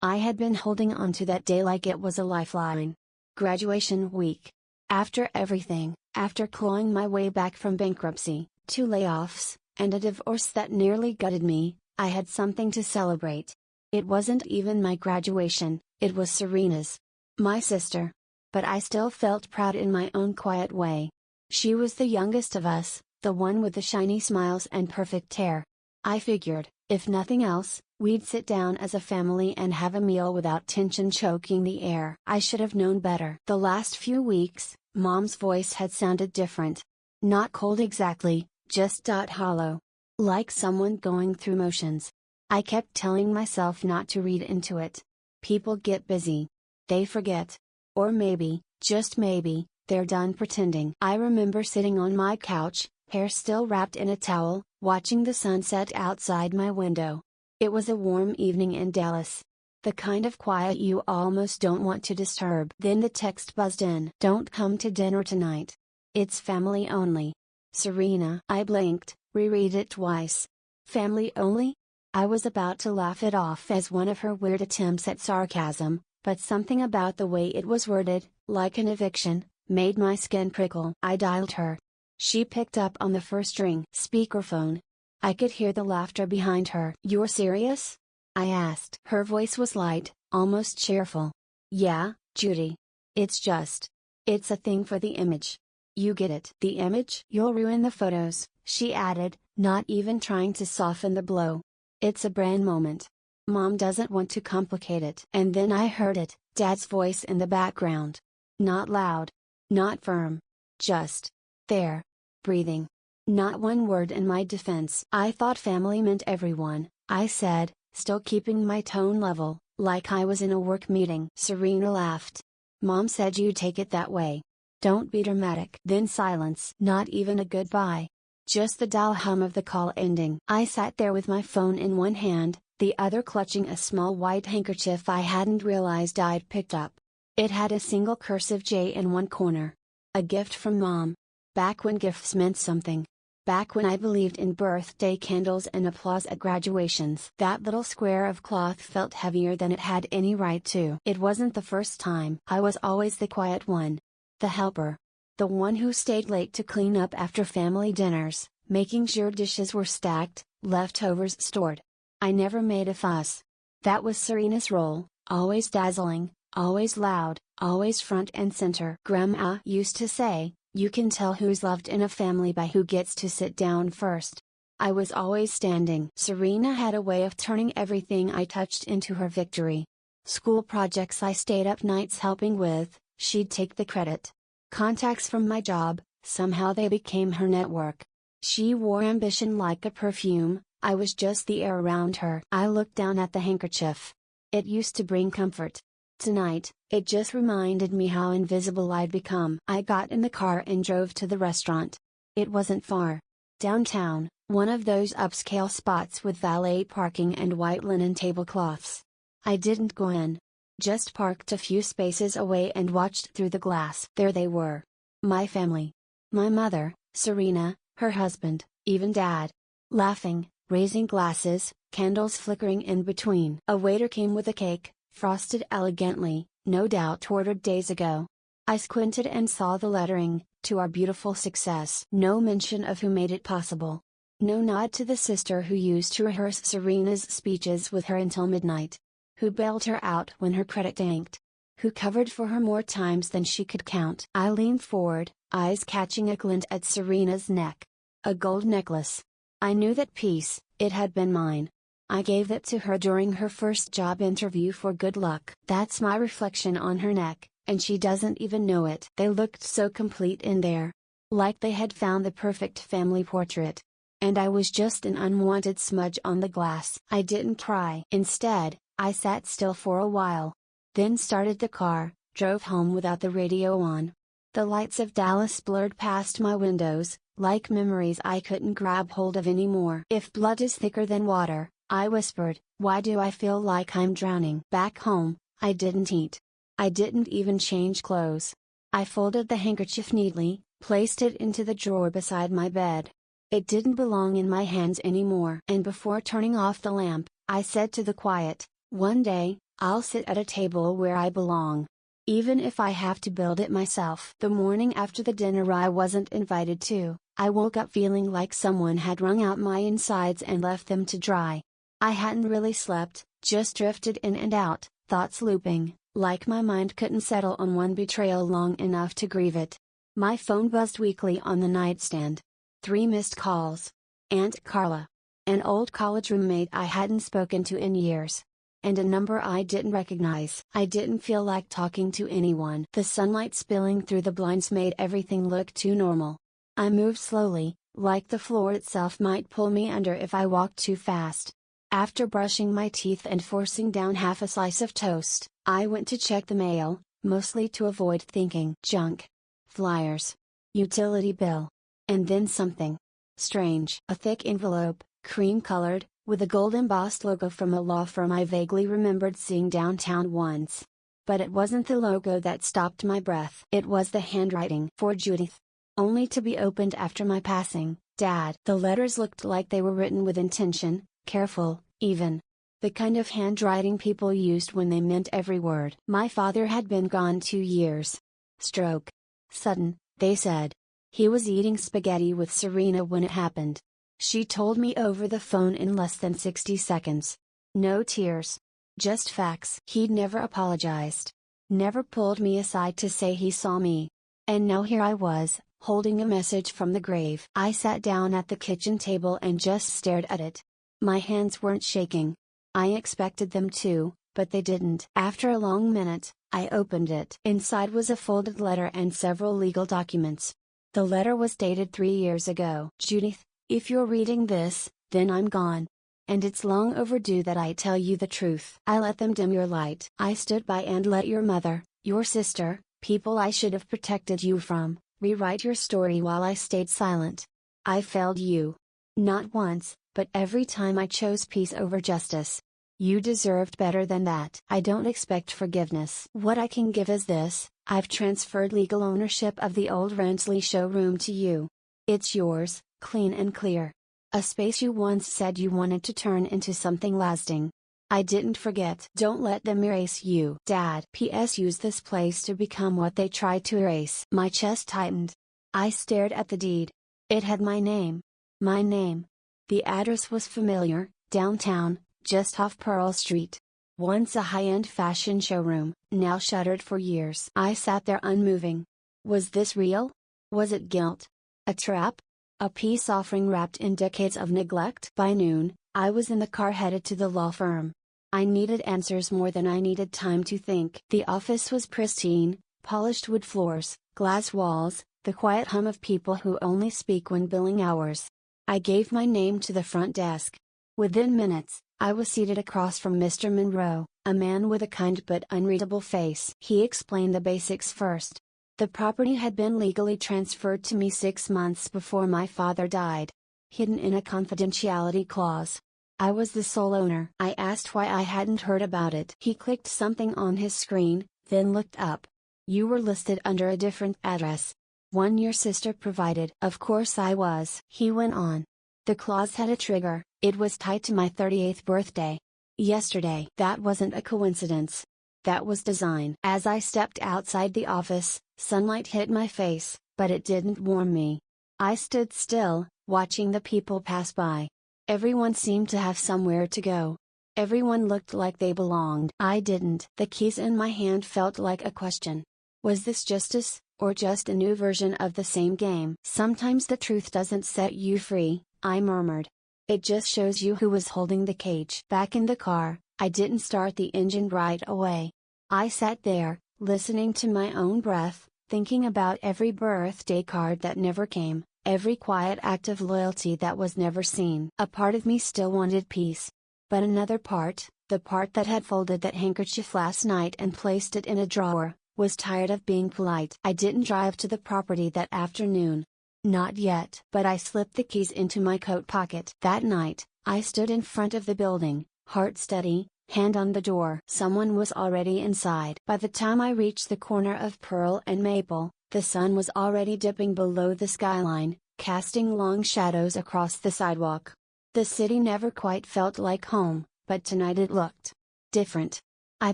I had been holding on to that day like it was a lifeline. Graduation week. After everything, after clawing my way back from bankruptcy, to layoffs, and a divorce that nearly gutted me, I had something to celebrate. It wasn't even my graduation, it was Serena's. My sister. But I still felt proud in my own quiet way. She was the youngest of us, the one with the shiny smiles and perfect hair. I figured, if nothing else, we'd sit down as a family and have a meal without tension choking the air. I should have known better. The last few weeks, Mom's voice had sounded different. Not cold exactly, just hollow. Like someone going through motions. I kept telling myself not to read into it. People get busy. They forget. Or maybe, just maybe, they're done pretending. I remember sitting on my couch, hair still wrapped in a towel, watching the sunset outside my window. It was a warm evening in Dallas. The kind of quiet you almost don't want to disturb. Then the text buzzed in. Don't come to dinner tonight. It's family only. Serena. I blinked, reread it twice. Family only? I was about to laugh it off as one of her weird attempts at sarcasm, but something about the way it was worded, like an eviction, made my skin prickle. I dialed her. She picked up on the first ring. Speakerphone. I could hear the laughter behind her. You're serious? I asked. Her voice was light, almost cheerful. Yeah, Judy. It's a thing for the image. You get it. The image? You'll ruin the photos, she added, not even trying to soften the blow. It's a brand moment. Mom doesn't want to complicate it. And then I heard it, Dad's voice in the background. Not loud. Not firm. Just there. Breathing. Not one word in my defense. I thought family meant everyone, I said, still keeping my tone level, like I was in a work meeting. Serena laughed. Mom said you'd take it that way. Don't be dramatic. Then silence. Not even a goodbye. Just the dull hum of the call ending. I sat there with my phone in one hand, the other clutching a small white handkerchief I hadn't realized I'd picked up. It had a single cursive J in one corner. A gift from Mom. Back when gifts meant something. Back when I believed in birthday candles and applause at graduations. That little square of cloth felt heavier than it had any right to. It wasn't the first time. I was always the quiet one. The helper. The one who stayed late to clean up after family dinners, making sure dishes were stacked, leftovers stored. I never made a fuss. That was Serena's role, always dazzling, always loud, always front and center. Grandma used to say, you can tell who's loved in a family by who gets to sit down first. I was always standing. Serena had a way of turning everything I touched into her victory. School projects I stayed up nights helping with, she'd take the credit. Contacts from my job, somehow they became her network. She wore ambition like a perfume, I was just the air around her. I looked down at the handkerchief. It used to bring comfort. Tonight, it just reminded me how invisible I'd become. I got in the car and drove to the restaurant. It wasn't far. Downtown, one of those upscale spots with valet parking and white linen tablecloths. I didn't go in. Just parked a few spaces away and watched through the glass. There they were. My family. My mother, Serena, her husband, even Dad. Laughing, raising glasses, candles flickering in between. A waiter came with a cake, frosted elegantly, no doubt ordered days ago. I squinted and saw the lettering, to our beautiful success. No mention of who made it possible. No nod to the sister who used to rehearse Serena's speeches with her until midnight. Who bailed her out when her credit tanked. Who covered for her more times than she could count. I leaned forward, eyes catching a glint at Serena's neck. A gold necklace. I knew that piece, it had been mine. I gave it to her during her first job interview for good luck. That's my reflection on her neck, and she doesn't even know it. They looked so complete in there. Like they had found the perfect family portrait. And I was just an unwanted smudge on the glass. I didn't cry. Instead, I sat still for a while. Then started the car, drove home without the radio on. The lights of Dallas blurred past my windows, like memories I couldn't grab hold of anymore. If blood is thicker than water, I whispered, why do I feel like I'm drowning? Back home, I didn't eat. I didn't even change clothes. I folded the handkerchief neatly, placed it into the drawer beside my bed. It didn't belong in my hands anymore. And before turning off the lamp, I said to the quiet, one day, I'll sit at a table where I belong. Even if I have to build it myself. The morning after the dinner I wasn't invited to, I woke up feeling like someone had wrung out my insides and left them to dry. I hadn't really slept, just drifted in and out, thoughts looping, like my mind couldn't settle on one betrayal long enough to grieve it. My phone buzzed weakly on the nightstand. 3 missed calls. Aunt Carla. An old college roommate I hadn't spoken to in years. And a number I didn't recognize. I didn't feel like talking to anyone. The sunlight spilling through the blinds made everything look too normal. I moved slowly, like the floor itself might pull me under if I walked too fast. After brushing my teeth and forcing down half a slice of toast, I went to check the mail, mostly to avoid thinking junk. Flyers. Utility bill. And then something strange. A thick envelope, cream-colored, with a gold embossed logo from a law firm I vaguely remembered seeing downtown once. But it wasn't the logo that stopped my breath. It was the handwriting. For Judith. Only to be opened after my passing, Dad. The letters looked like they were written with intention, careful, even. The kind of handwriting people used when they meant every word. My father had been gone 2 years. Stroke. Sudden, they said. He was eating spaghetti with Serena when it happened. She told me over the phone in less than 60 seconds. No tears. Just facts. He'd never apologized. Never pulled me aside to say he saw me. And now here I was, holding a message from the grave. I sat down at the kitchen table and just stared at it. My hands weren't shaking. I expected them to, but they didn't. After a long minute, I opened it. Inside was a folded letter and several legal documents. The letter was dated 3 years ago. Judith, if you're reading this, then I'm gone. And it's long overdue that I tell you the truth. I let them dim your light. I stood by and let your mother, your sister, people I should have protected you from, rewrite your story while I stayed silent. I failed you. Not once, but every time I chose peace over justice. You deserved better than that. I don't expect forgiveness. What I can give is this: I've transferred legal ownership of the old Ransley showroom to you. It's yours, clean and clear. A space you once said you wanted to turn into something lasting. I didn't forget. Don't let them erase you. Dad. P.S. Use this place to become what they tried to erase. My chest tightened. I stared at the deed. It had my name. My name. The address was familiar, downtown, just off Pearl Street. Once a high-end fashion showroom, now shuttered for years. I sat there unmoving. Was this real? Was it guilt? A trap? A peace offering wrapped in decades of neglect? By noon, I was in the car headed to the law firm. I needed answers more than I needed time to think. The office was pristine, polished wood floors, glass walls, the quiet hum of people who only speak when billing hours. I gave my name to the front desk. Within minutes, I was seated across from Mr. Monroe, a man with a kind but unreadable face. He explained the basics first. The property had been legally transferred to me 6 months before my father died. Hidden in a confidentiality clause. I was the sole owner. I asked why I hadn't heard about it. He clicked something on his screen, then looked up. You were listed under a different address. One your sister provided. Of course I was. He went on. The clause had a trigger. It was tied to my 38th birthday. Yesterday. That wasn't a coincidence. That was design. As I stepped outside the office, sunlight hit my face, but it didn't warm me. I stood still, watching the people pass by. Everyone seemed to have somewhere to go. Everyone looked like they belonged. I didn't. The keys in my hand felt like a question. Was this justice, or just a new version of the same game? Sometimes the truth doesn't set you free, I murmured. It just shows you who was holding the cage. Back in the car, I didn't start the engine right away. I sat there, listening to my own breath, thinking about every birthday card that never came, every quiet act of loyalty that was never seen. A part of me still wanted peace. But another part, the part that had folded that handkerchief last night and placed it in a drawer, was tired of being polite. I didn't drive to the property that afternoon. Not yet. But I slipped the keys into my coat pocket. That night, I stood in front of the building, heart steady, hand on the door. Someone was already inside. By the time I reached the corner of Pearl and Maple, the sun was already dipping below the skyline, casting long shadows across the sidewalk. The city never quite felt like home, but tonight it looked different. I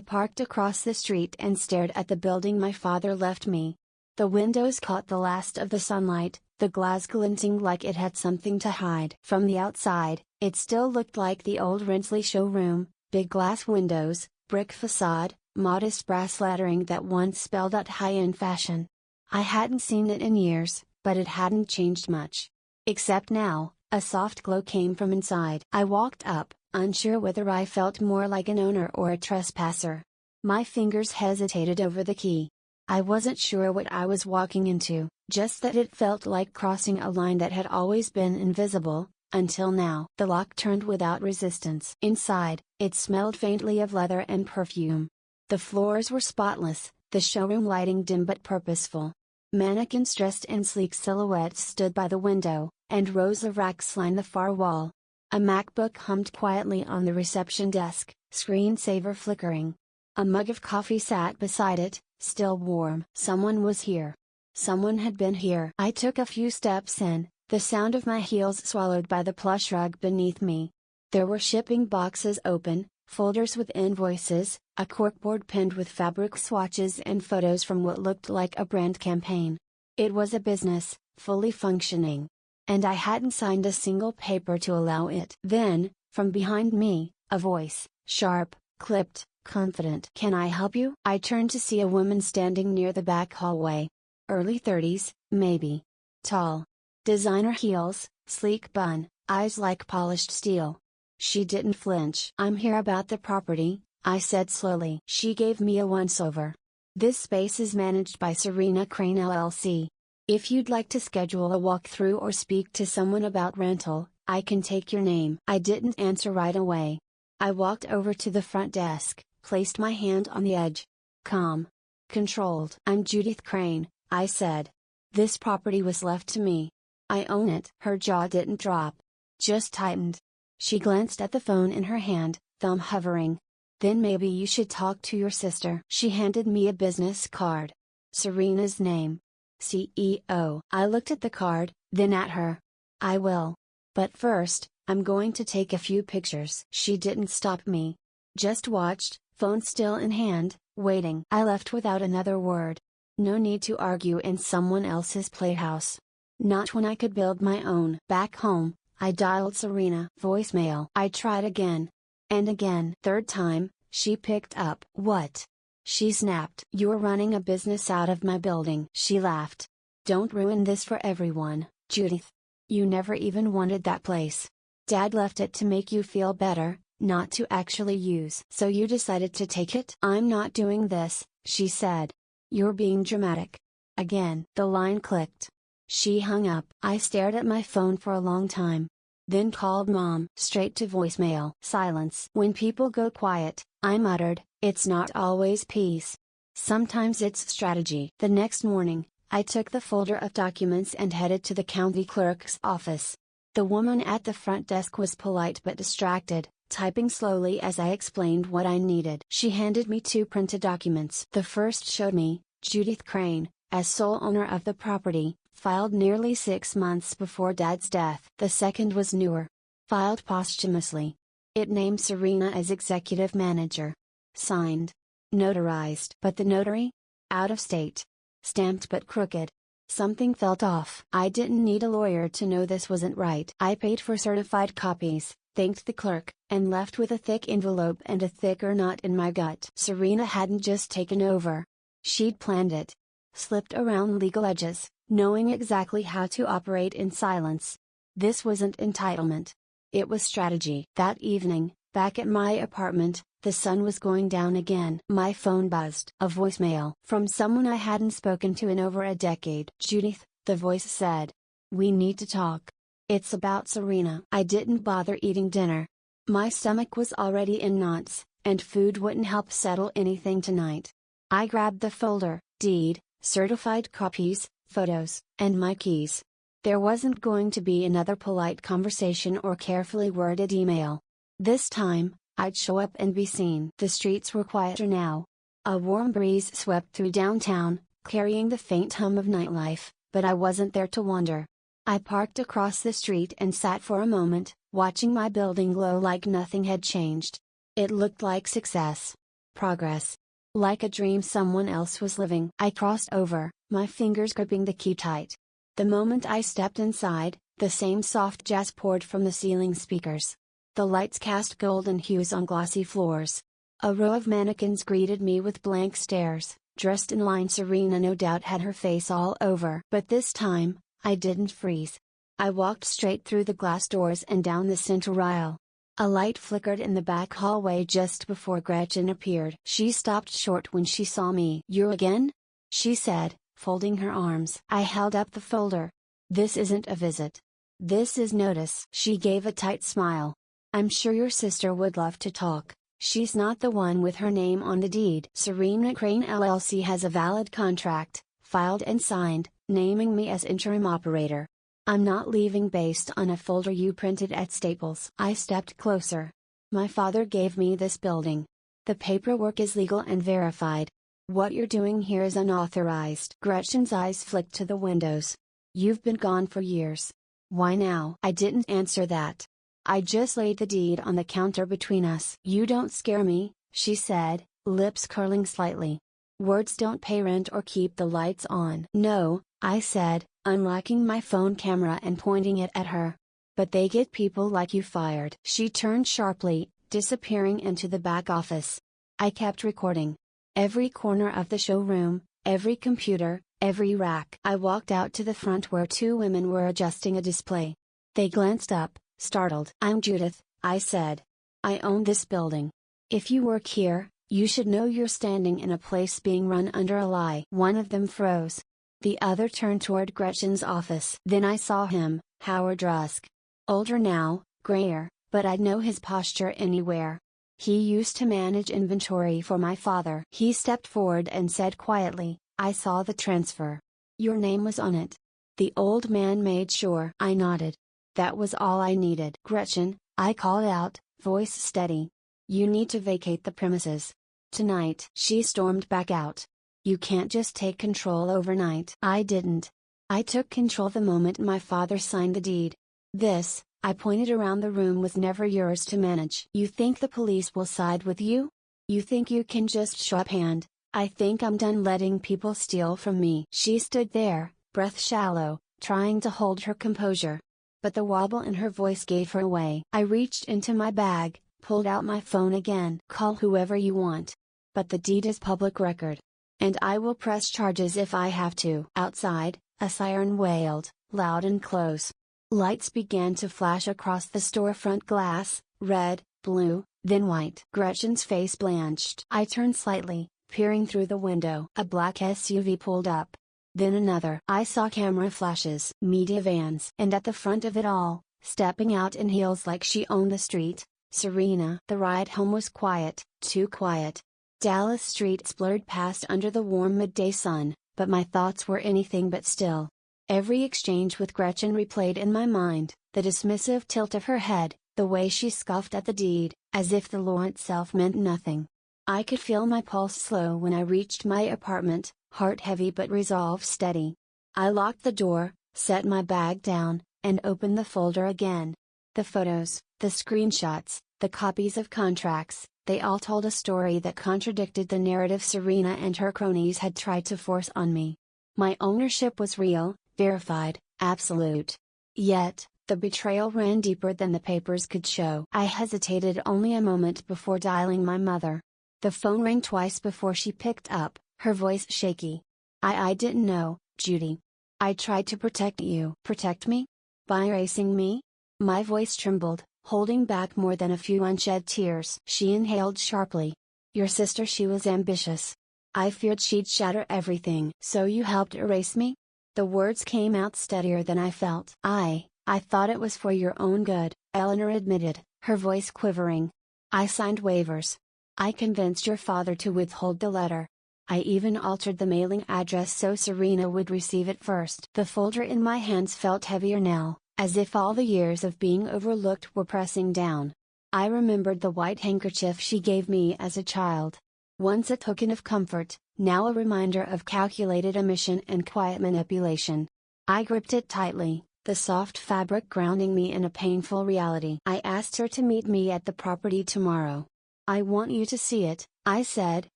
parked across the street and stared at the building my father left me. The windows caught the last of the sunlight, the glass glinting like it had something to hide. From the outside, it still looked like the old Rinsley showroom, big glass windows, brick facade, modest brass lettering that once spelled out high-end fashion. I hadn't seen it in years, but it hadn't changed much. Except now, a soft glow came from inside. I walked up, unsure whether I felt more like an owner or a trespasser. My fingers hesitated over the key. I wasn't sure what I was walking into, just that it felt like crossing a line that had always been invisible, until now. The lock turned without resistance. Inside, it smelled faintly of leather and perfume. The floors were spotless, the showroom lighting dim but purposeful. Mannequins dressed in sleek silhouettes stood by the window, and rows of racks lined the far wall. A MacBook hummed quietly on the reception desk, screensaver flickering. A mug of coffee sat beside it, still warm. Someone was here. Someone had been here. I took a few steps in, the sound of my heels swallowed by the plush rug beneath me. There were shipping boxes open, folders with invoices, a corkboard pinned with fabric swatches and photos from what looked like a brand campaign. It was a business, fully functioning. And I hadn't signed a single paper to allow it. Then, from behind me, a voice, sharp, clipped, confident. "Can I help you?" I turned to see a woman standing near the back hallway. Early 30s, maybe. Tall. Designer heels, sleek bun, eyes like polished steel. She didn't flinch. "I'm here about the property," I said slowly. She gave me a once-over. "This space is managed by Serena Crane LLC. If you'd like to schedule a walkthrough or speak to someone about rental, I can take your name." I didn't answer right away. I walked over to the front desk, placed my hand on the edge. Calm. Controlled. "I'm Judith Crane," I said. "This property was left to me. I own it." Her jaw didn't drop. Just tightened. She glanced at the phone in her hand, thumb hovering. "Then maybe you should talk to your sister." She handed me a business card. Serena's name. CEO. I looked at the card, then at her. "I will. But first, I'm going to take a few pictures." She didn't stop me. Just watched, phone still in hand, waiting. I left without another word. No need to argue in someone else's playhouse. Not when I could build my own. Back home, I dialed Serena. Voicemail. I tried again. And again. Third time, she picked up. "What?" she snapped. "You're running a business out of my building." She laughed. "Don't ruin this for everyone, Judith. You never even wanted that place. Dad left it to make you feel better, not to actually use. So you decided to take it?" "I'm not doing this," she said. "You're being dramatic." Again. The line clicked. She hung up. I stared at my phone for a long time. Then called Mom. Straight to voicemail. Silence. When people go quiet, I muttered, "It's not always peace. Sometimes it's strategy." The next morning, I took the folder of documents and headed to the county clerk's office. The woman at the front desk was polite but distracted, typing slowly as I explained what I needed. She handed me 2 printed documents. The first showed me, Judith Crane, as sole owner of the property, filed nearly 6 months before Dad's death. The second was newer. Filed posthumously. It named Serena as executive manager. Signed. Notarized. But the notary? Out of state. Stamped but crooked. Something felt off. I didn't need a lawyer to know this wasn't right. I paid for certified copies, thanked the clerk, and left with a thick envelope and a thicker knot in my gut. Serena hadn't just taken over. She'd planned it. Slipped around legal edges, knowing exactly how to operate in silence. This wasn't entitlement. It was strategy. That evening, back at my apartment, the sun was going down again. My phone buzzed. A voicemail from someone I hadn't spoken to in over a decade. "Judith," the voice said. "We need to talk. It's about Serena." I didn't bother eating dinner. My stomach was already in knots, and food wouldn't help settle anything tonight. I grabbed the folder, deed, certified copies, photos, and my keys. There wasn't going to be another polite conversation or carefully worded email. This time, I'd show up and be seen. The streets were quieter now. A warm breeze swept through downtown, carrying the faint hum of nightlife, but I wasn't there to wonder. I parked across the street and sat for a moment, watching my building glow like nothing had changed. It looked like success. Progress. Like a dream someone else was living. I crossed over, my fingers gripping the key tight. The moment I stepped inside, the same soft jazz poured from the ceiling speakers. The lights cast golden hues on glossy floors. A row of mannequins greeted me with blank stares. Dressed in line, Serena no doubt had her face all over. But this time, I didn't freeze. I walked straight through the glass doors and down the central aisle. A light flickered in the back hallway just before Gretchen appeared. She stopped short when she saw me. "You again?" she said, folding her arms. I held up the folder. "This isn't a visit. This is notice." She gave a tight smile. "I'm sure your sister would love to talk. She's not the one with her name on the deed." Serena Crane LLC has a valid contract, filed and signed, naming me as interim operator. I'm not leaving based on a folder you printed at Staples. I stepped closer. "My father gave me this building. The paperwork is legal and verified. What you're doing here is unauthorized." Gretchen's eyes flicked to the windows. "You've been gone for years. Why now?" I didn't answer that. I just laid the deed on the counter between us. "You don't scare me," she said, lips curling slightly. "Words don't pay rent or keep the lights on." "No," I said, unlocking my phone camera and pointing it at her. "But they get people like you fired." She turned sharply, disappearing into the back office. I kept recording. Every corner of the showroom, every computer, every rack. I walked out to the front where two women were adjusting a display. They glanced up, startled. "I'm Judith," I said. "I own this building. If you work here, you should know you're standing in a place being run under a lie." One of them froze. The other turned toward Gretchen's office. Then I saw him, Howard Rusk. Older now, grayer, but I'd know his posture anywhere. He used to manage inventory for my father. He stepped forward and said quietly, "I saw the transfer. Your name was on it." The old man made sure. I nodded. That was all I needed. "Gretchen," I called out, voice steady. "You need to vacate the premises. Tonight." She stormed back out. "You can't just take control overnight." I didn't. I took control the moment my father signed the deed. This, I pointed around the room, was never yours to manage. You think the police will side with you? You think you can just show up? And I think I'm done letting people steal from me." She stood there, breath shallow, trying to hold her composure. But the wobble in her voice gave her away. I reached into my bag, pulled out my phone again. "Call whoever you want. But the deed is public record. And I will press charges if I have to." Outside, a siren wailed, loud and close. Lights began to flash across the storefront glass, red, blue, then white. Gretchen's face blanched. I turned slightly, peering through the window. A black SUV pulled up. Then another. I saw camera flashes, media vans. And at the front of it all, stepping out in heels like she owned the street, Serena. The ride home was quiet, too quiet. Dallas streets blurred past under the warm midday sun, but my thoughts were anything but still. Every exchange with Gretchen replayed in my mind, the dismissive tilt of her head, the way she scoffed at the deed, as if the law itself meant nothing. I could feel my pulse slow when I reached my apartment, heart heavy but resolve steady. I locked the door, set my bag down, and opened the folder again. The photos, the screenshots, the copies of contracts, they all told a story that contradicted the narrative Serena and her cronies had tried to force on me. My ownership was real, verified, absolute. Yet, the betrayal ran deeper than the papers could show. I hesitated only a moment before dialing my mother. The phone rang twice before she picked up, her voice shaky. I didn't know, Judy. I tried to protect you." "Protect me? By erasing me?" My voice trembled, holding back more than a few unshed tears. She inhaled sharply. "Your sister, she was ambitious. I feared she'd shatter everything." "So you helped erase me?" The words came out steadier than I felt. I thought it was for your own good," Eleanor admitted, her voice quivering. "I signed waivers. I convinced your father to withhold the letter. I even altered the mailing address so Serena would receive it first." The folder in my hands felt heavier now, as if all the years of being overlooked were pressing down. I remembered the white handkerchief she gave me as a child. Once a token of comfort, now a reminder of calculated omission and quiet manipulation. I gripped it tightly, the soft fabric grounding me in a painful reality. "I asked her to meet me at the property tomorrow. I want you to see it," I said,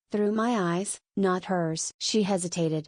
through my eyes, not hers. She hesitated.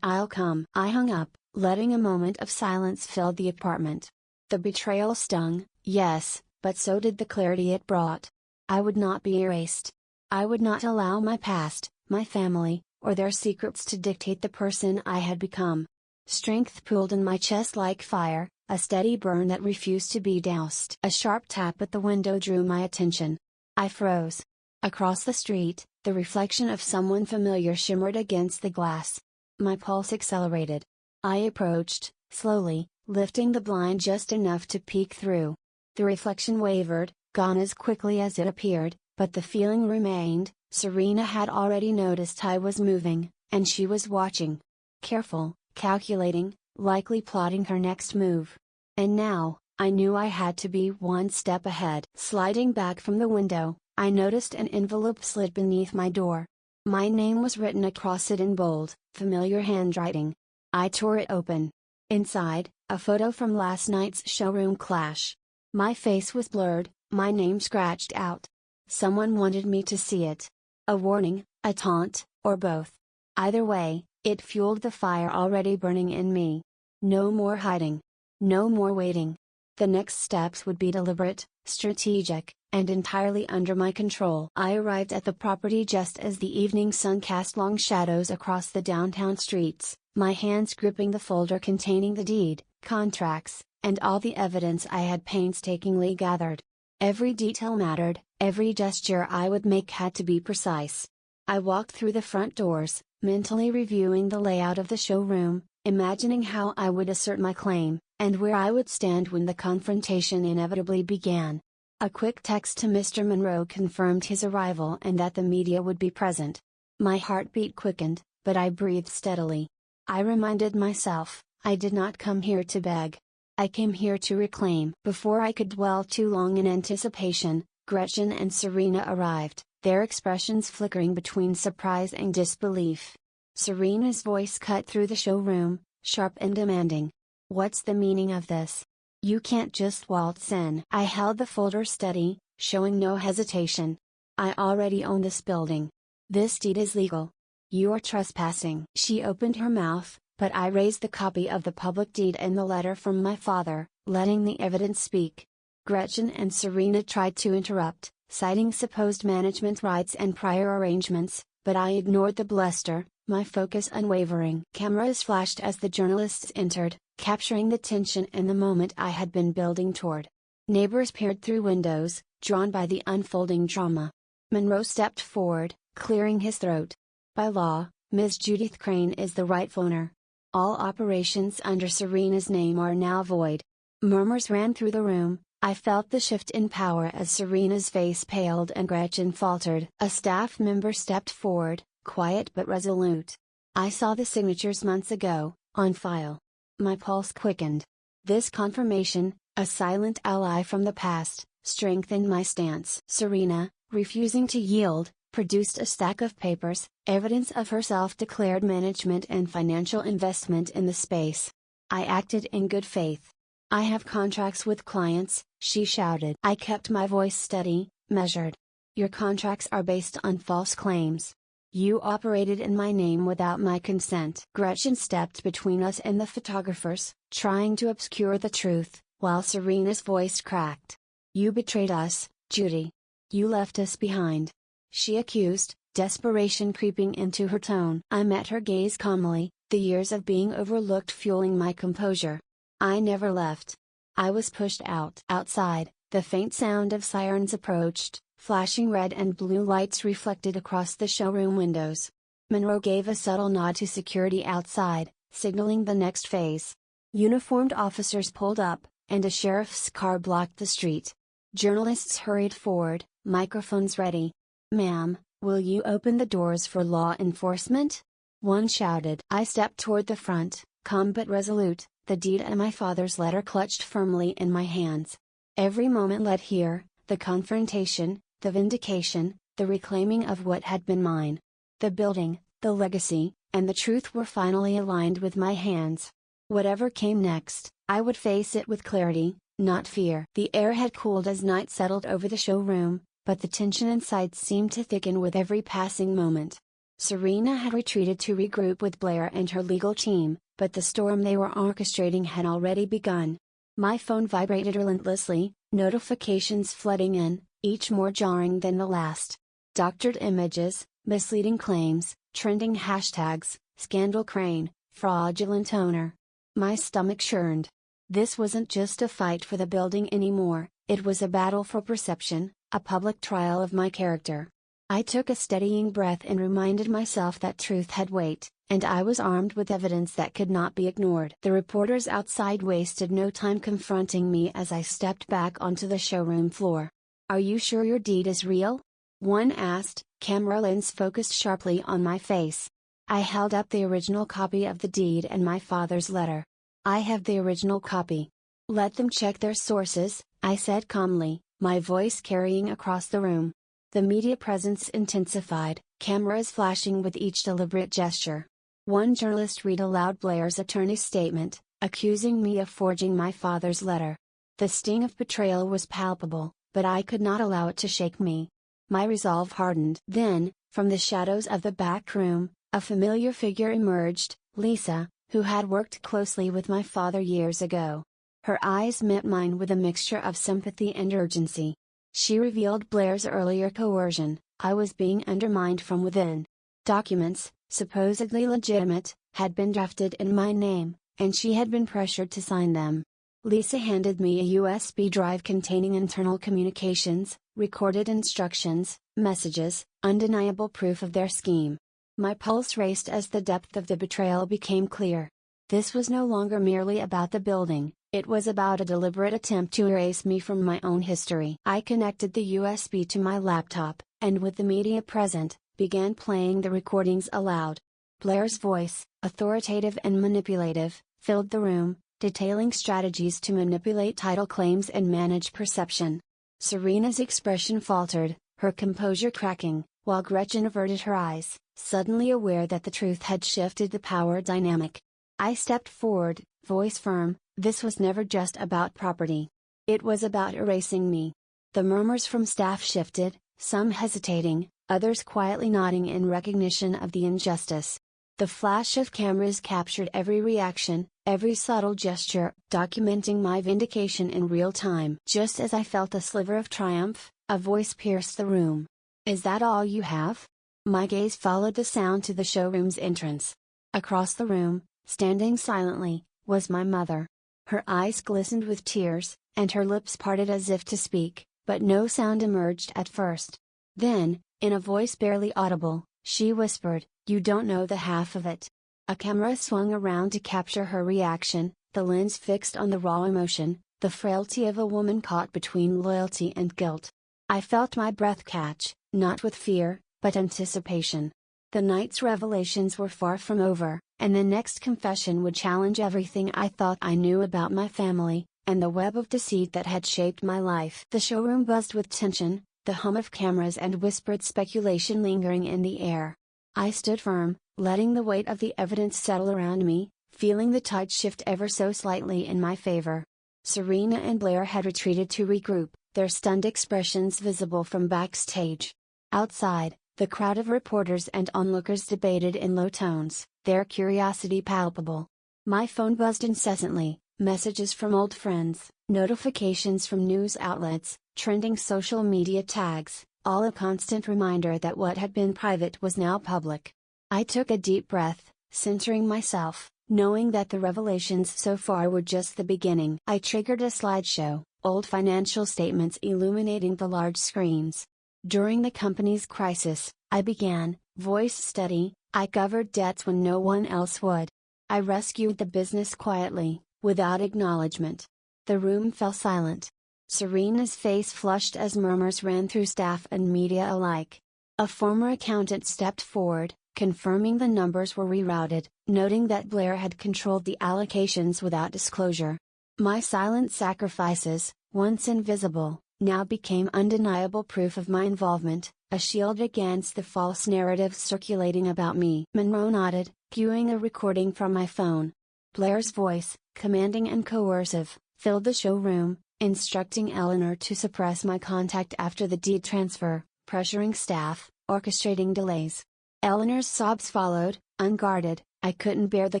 I'll come. I hung up, letting a moment of silence fill the apartment. The betrayal stung, yes, but so did the clarity it brought. I would not be erased. I would not allow my past, my family, or their secrets to dictate the person I had become. Strength pooled in my chest like fire, a steady burn that refused to be doused. A sharp tap at the window drew my attention. I froze. Across the street, the reflection of someone familiar shimmered against the glass. My pulse accelerated. I approached, slowly, lifting the blind just enough to peek through. The reflection wavered, gone as quickly as it appeared, but the feeling remained. Serena had already noticed I was moving, and she was watching. Careful, calculating, likely plotting her next move. And now, I knew I had to be one step ahead. Sliding back from the window, I noticed an envelope slid beneath my door. My name was written across it in bold, familiar handwriting. I tore it open. Inside, a photo from last night's showroom clash. My face was blurred, my name scratched out. Someone wanted me to see it. A warning, a taunt, or both. Either way, it fueled the fire already burning in me. No more hiding. No more waiting. The next steps would be deliberate, strategic, and entirely under my control. I arrived at the property just as the evening sun cast long shadows across the downtown streets, my hands gripping the folder containing the deed, contracts, and all the evidence I had painstakingly gathered. Every detail mattered, every gesture I would make had to be precise. I walked through the front doors, mentally reviewing the layout of the showroom, imagining how I would assert my claim, and where I would stand when the confrontation inevitably began. A quick text to Mr. Monroe confirmed his arrival and that the media would be present. My heartbeat quickened, but I breathed steadily. I reminded myself, I did not come here to beg. I came here to reclaim. Before I could dwell too long in anticipation, Gretchen and Serena arrived, their expressions flickering between surprise and disbelief. Serena's voice cut through the showroom, sharp and demanding. What's the meaning of this? You can't just waltz in. I held the folder steady, showing no hesitation. I already own this building. This deed is legal. You are trespassing. She opened her mouth, but I raised the copy of the public deed and the letter from my father, letting the evidence speak. Gretchen and Serena tried to interrupt, citing supposed management rights and prior arrangements, but I ignored the bluster, my focus unwavering. Cameras flashed as the journalists entered, capturing the tension and the moment I had been building toward. Neighbors peered through windows, drawn by the unfolding drama. Monroe stepped forward, clearing his throat. By law, Ms. Judith Crane is the rightful owner. All operations under Serena's name are now void. Murmurs ran through the room. I felt the shift in power as Serena's face paled and Gretchen faltered. A staff member stepped forward, quiet but resolute. I saw the signatures months ago, on file. My pulse quickened. This confirmation, a silent ally from the past, strengthened my stance. Serena, refusing to yield, produced a stack of papers, evidence of her self-declared management and financial investment in the space. I acted in good faith. I have contracts with clients, she shouted. I kept my voice steady, measured. Your contracts are based on false claims. You operated in my name without my consent. Gretchen stepped between us and the photographers, trying to obscure the truth, while Serena's voice cracked. You betrayed us, Judy. You left us behind. She accused, desperation creeping into her tone. I met her gaze calmly, the years of being overlooked fueling my composure. I never left. I was pushed out. Outside, the faint sound of sirens approached, flashing red and blue lights reflected across the showroom windows. Monroe gave a subtle nod to security outside, signaling the next phase. Uniformed officers pulled up, and a sheriff's car blocked the street. Journalists hurried forward, microphones ready. Ma'am, will you open the doors for law enforcement? One shouted. I stepped toward the front, calm but resolute, the deed and my father's letter clutched firmly in my hands. Every moment led here, the confrontation, the vindication, the reclaiming of what had been mine. The building, the legacy, and the truth were finally aligned with my hands. Whatever came next, I would face it with clarity, not fear. The air had cooled as night settled over the showroom, but the tension inside seemed to thicken with every passing moment. Serena had retreated to regroup with Blair and her legal team, but the storm they were orchestrating had already begun. My phone vibrated relentlessly, notifications flooding in, each more jarring than the last. Doctored images, misleading claims, trending hashtags, scandal crane, fraudulent owner. My stomach churned. This wasn't just a fight for the building anymore, it was a battle for perception, a public trial of my character. I took a steadying breath and reminded myself that truth had weight, and I was armed with evidence that could not be ignored. The reporters outside wasted no time confronting me as I stepped back onto the showroom floor. "Are you sure your deed is real?" one asked, camera lens focused sharply on my face. I held up the original copy of the deed and my father's letter. "I have the original copy. Let them check their sources," I said calmly, my voice carrying across the room. The media presence intensified, cameras flashing with each deliberate gesture. One journalist read aloud Blair's attorney's statement, accusing me of forging my father's letter. The sting of betrayal was palpable, but I could not allow it to shake me. My resolve hardened. Then, from the shadows of the back room, a familiar figure emerged, Lisa, who had worked closely with my father years ago. Her eyes met mine with a mixture of sympathy and urgency. She revealed Blair's earlier coercion. I was being undermined from within. Documents, supposedly legitimate, had been drafted in my name, and she had been pressured to sign them. Lisa handed me a USB drive containing internal communications, recorded instructions, messages, undeniable proof of their scheme. My pulse raced as the depth of the betrayal became clear. This was no longer merely about the building, it was about a deliberate attempt to erase me from my own history. I connected the USB to my laptop, and with the media present, began playing the recordings aloud. Blair's voice, authoritative and manipulative, filled the room, detailing strategies to manipulate title claims and manage perception. Serena's expression faltered, her composure cracking, while Gretchen averted her eyes, suddenly aware that the truth had shifted the power dynamic. I stepped forward, voice firm. This was never just about property. It was about erasing me. The murmurs from staff shifted, some hesitating, others quietly nodding in recognition of the injustice. The flash of cameras captured every reaction, every subtle gesture, documenting my vindication in real time. Just as I felt a sliver of triumph, a voice pierced the room. "Is that all you have?" My gaze followed the sound to the showroom's entrance. Across the room, standing silently, was my mother. Her eyes glistened with tears, and her lips parted as if to speak, but no sound emerged at first. Then, in a voice barely audible, she whispered, "You don't know the half of it." A camera swung around to capture her reaction, the lens fixed on the raw emotion, the frailty of a woman caught between loyalty and guilt. I felt my breath catch, not with fear, but anticipation. The night's revelations were far from over, and the next confession would challenge everything I thought I knew about my family, and the web of deceit that had shaped my life. The showroom buzzed with tension, the hum of cameras and whispered speculation lingering in the air. I stood firm, letting the weight of the evidence settle around me, feeling the tide shift ever so slightly in my favor. Serena and Blair had retreated to regroup, their stunned expressions visible from backstage. Outside, the crowd of reporters and onlookers debated in low tones, their curiosity palpable. My phone buzzed incessantly, messages from old friends, notifications from news outlets, trending social media tags, all a constant reminder that what had been private was now public. I took a deep breath, centering myself, knowing that the revelations so far were just the beginning. I triggered a slideshow, old financial statements illuminating the large screens. During the company's crisis, I began, voice steady, I covered debts when no one else would. I rescued the business quietly, without acknowledgement. The room fell silent. Serena's face flushed as murmurs ran through staff and media alike. A former accountant stepped forward, confirming the numbers were rerouted, noting that Blair had controlled the allocations without disclosure. My silent sacrifices, once invisible, now became undeniable proof of my involvement, a shield against the false narratives circulating about me. Monroe nodded, cueing a recording from my phone. Blair's voice, commanding and coercive, filled the showroom, instructing Eleanor to suppress my contact after the deed transfer, pressuring staff, orchestrating delays. Eleanor's sobs followed, unguarded. I couldn't bear the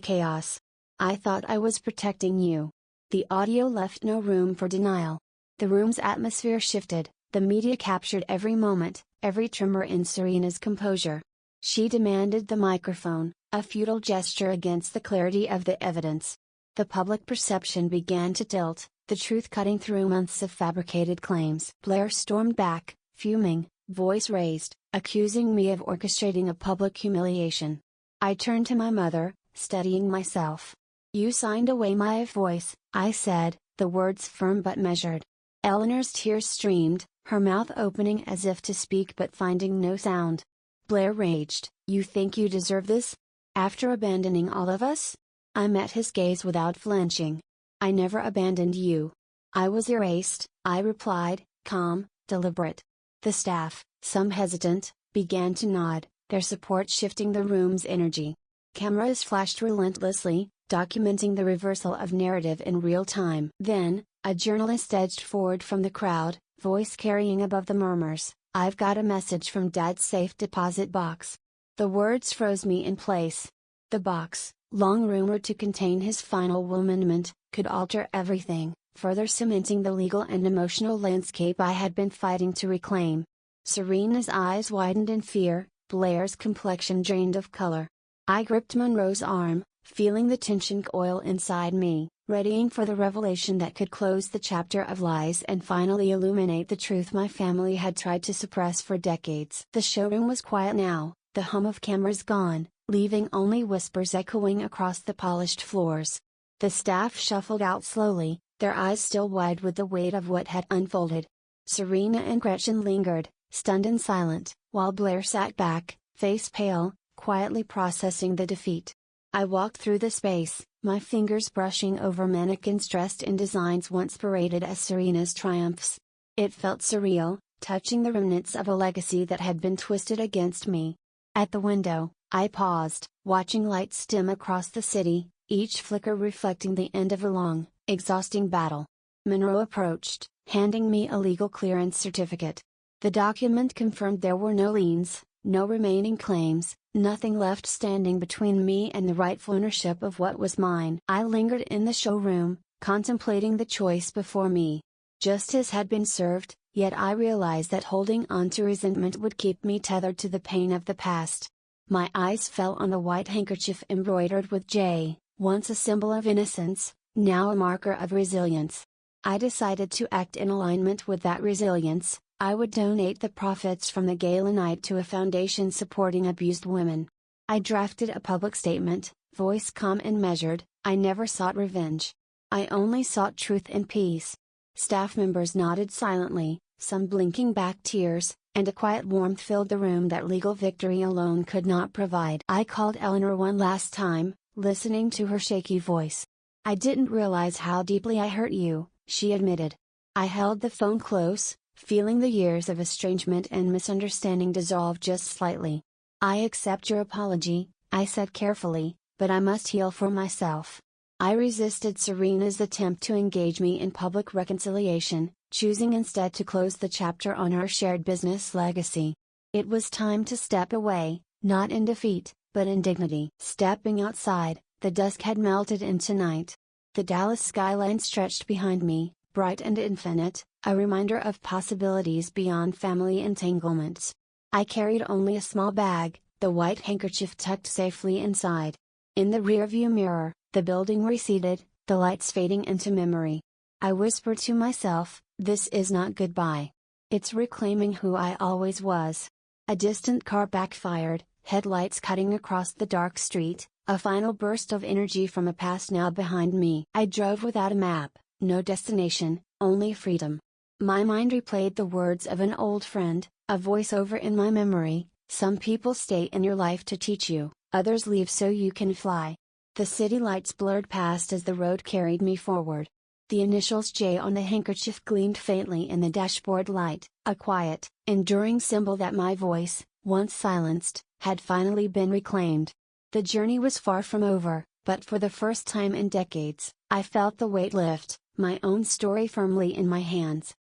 chaos. I thought I was protecting you. The audio left no room for denial. The room's atmosphere shifted, the media captured every moment, every tremor in Serena's composure. She demanded the microphone, a futile gesture against the clarity of the evidence. The public perception began to tilt, the truth cutting through months of fabricated claims. Blair stormed back, fuming, voice raised, accusing me of orchestrating a public humiliation. I turned to my mother, steadying myself. "You signed away my voice," I said, the words firm but measured. Eleanor's tears streamed, her mouth opening as if to speak but finding no sound. Blair raged, "You think you deserve this? After abandoning all of us?" I met his gaze without flinching. "I never abandoned you. I was erased," I replied, calm, deliberate. The staff, some hesitant, began to nod, their support shifting the room's energy. Cameras flashed relentlessly, documenting the reversal of narrative in real time. Then, a journalist edged forward from the crowd, voice carrying above the murmurs, "I've got a message from Dad's safe deposit box." The words froze me in place. The box, long rumored to contain his final will amendment, could alter everything, further cementing the legal and emotional landscape I had been fighting to reclaim. Serena's eyes widened in fear, Blair's complexion drained of color. I gripped Monroe's arm, feeling the tension coil inside me, readying for the revelation that could close the chapter of lies and finally illuminate the truth my family had tried to suppress for decades. The showroom was quiet now, the hum of cameras gone, leaving only whispers echoing across the polished floors. The staff shuffled out slowly, their eyes still wide with the weight of what had unfolded. Serena and Gretchen lingered, stunned and silent, while Blair sat back, face pale, quietly processing the defeat. I walked through the space, my fingers brushing over mannequins dressed in designs once paraded as Serena's triumphs. It felt surreal, touching the remnants of a legacy that had been twisted against me. At the window, I paused, watching lights dim across the city, each flicker reflecting the end of a long, exhausting battle. Monroe approached, handing me a legal clearance certificate. The document confirmed there were no liens, no remaining claims, nothing left standing between me and the rightful ownership of what was mine. I lingered in the showroom, contemplating the choice before me. Justice had been served, yet I realized that holding on to resentment would keep me tethered to the pain of the past. My eyes fell on the white handkerchief embroidered with J, once a symbol of innocence, now a marker of resilience. I decided to act in alignment with that resilience. I would donate the profits from the gala night to a foundation supporting abused women. I drafted a public statement, voice calm and measured. I never sought revenge. I only sought truth and peace. Staff members nodded silently, some blinking back tears, and a quiet warmth filled the room that legal victory alone could not provide. I called Eleanor one last time, listening to her shaky voice. "I didn't realize how deeply I hurt you," she admitted. I held the phone close, feeling the years of estrangement and misunderstanding dissolve just slightly. "I accept your apology," I said carefully, "but I must heal for myself." I resisted Serena's attempt to engage me in public reconciliation, choosing instead to close the chapter on our shared business legacy. It was time to step away, not in defeat, but in dignity. Stepping outside, the dusk had melted into night. The Dallas skyline stretched behind me, bright and infinite, a reminder of possibilities beyond family entanglements. I carried only a small bag, the white handkerchief tucked safely inside. In the rearview mirror, the building receded, the lights fading into memory. I whispered to myself, "This is not goodbye. It's reclaiming who I always was." A distant car backfired, headlights cutting across the dark street, a final burst of energy from a past now behind me. I drove without a map, no destination, only freedom. My mind replayed the words of an old friend, a voiceover in my memory: "Some people stay in your life to teach you, others leave so you can fly." The city lights blurred past as the road carried me forward. The initials J on the handkerchief gleamed faintly in the dashboard light, a quiet, enduring symbol that my voice, once silenced, had finally been reclaimed. The journey was far from over, but for the first time in decades, I felt the weight lift, my own story firmly in my hands.